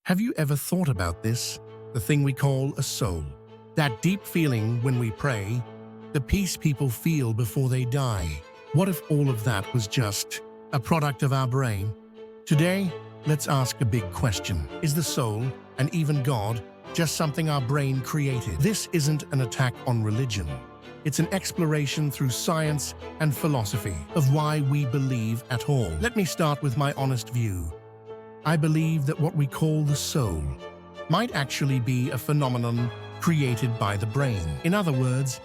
Have you ever thought about this? The thing we call a soul. That deep feeling when we pray, the peace people feel before they die. What if all of that was just a product of our brain? Today, let's ask a big question. Is the soul, and even God, just something our brain created? This isn't an attack on religion. It's an exploration through science and philosophy of why we believe at all. Let me start with my honest view. I believe that what we call the soul might actually be a phenomenon created by the brain. In other words,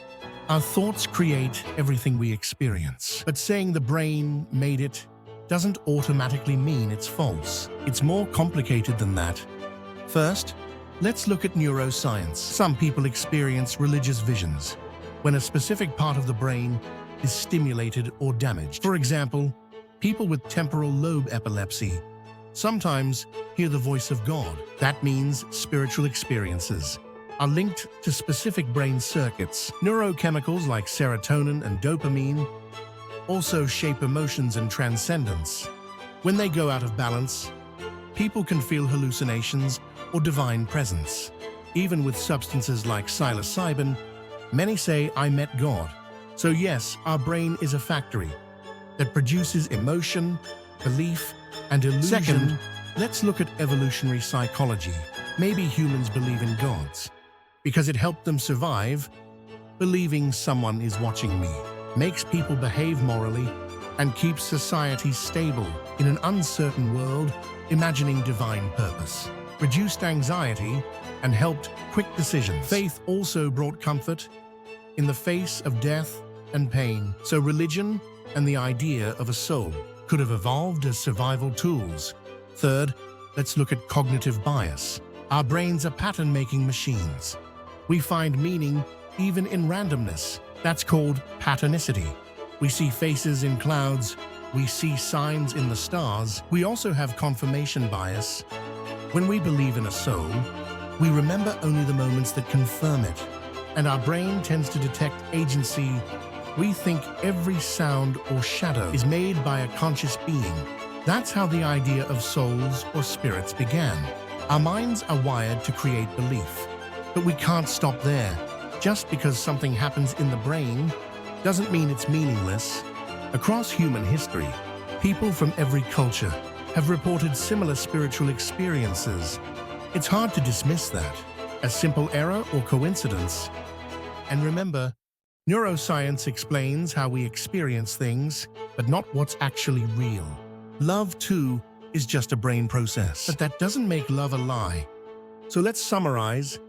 our thoughts create everything we experience. But saying the brain made it doesn't automatically mean it's false. It's more complicated than that. First, let's look at neuroscience. Some people experience religious visions when a specific part of the brain is stimulated or damaged. For example, people with temporal lobe epilepsy sometimes hear the voice of God. That means spiritual experiences are linked to specific brain circuits. Neurochemicals like serotonin and dopamine also shape emotions and transcendence. When they go out of balance, people can feel hallucinations or divine presence. Even with substances like psilocybin, many say, "I met God." So yes, our brain is a factory that produces emotion, belief, and illusion. Second, let's look at evolutionary psychology. Maybe humans believe in gods because it helped them survive. Believing someone is watching me makes people behave morally and keeps society stable. In an uncertain world, imagining divine purpose reduced anxiety and helped quick decisions. Faith also brought comfort in the face of death and pain. So religion and the idea of a soul could have evolved as survival tools. Third, let's look at cognitive bias. Our brains are pattern-making machines. We find meaning even in randomness. That's called patternicity. We see faces in clouds. We see signs in the stars. We also have confirmation bias. When we believe in a soul, we remember only the moments that confirm it, and our brain tends to detect agency. We think every sound or shadow is made by a conscious being. That's how the idea of souls or spirits began. Our minds are wired to create belief, but we can't stop there. Just because something happens in the brain doesn't mean it's meaningless. Across human history, people from every culture have reported similar spiritual experiences. It's hard to dismiss that as simple error or coincidence. And remember, neuroscience explains how we experience things, but not what's actually real. Love, too, is just a brain process. But that doesn't make love a lie. So let's summarize.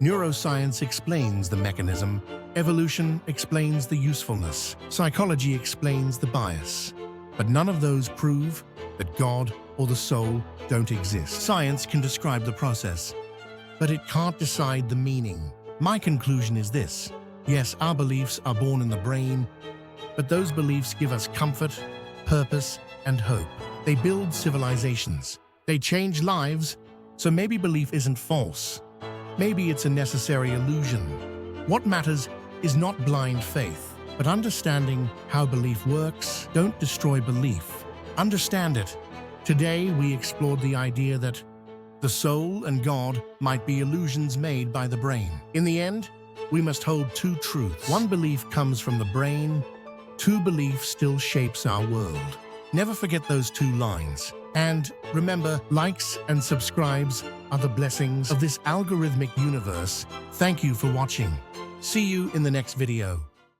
Neuroscience explains the mechanism. Evolution explains the usefulness. Psychology explains the bias. But none of those prove that God or the soul don't exist. Science can describe the process, but it can't decide the meaning. My conclusion is this. Yes, our beliefs are born in the brain, but those beliefs give us comfort, purpose, and hope. They build civilizations. They change lives, so maybe belief isn't false. Maybe it's a necessary illusion. What matters is not blind faith, but understanding how belief works. Don't destroy belief. Understand it. Today, we explored the idea that the soul and God might be illusions made by the brain. In the end, we must hold two truths. One belief comes from the brain. Two belief still shapes our world. Never forget those two lines. And remember, likes and subscribes are the blessings of this algorithmic universe. Thank you for watching. See you in the next video.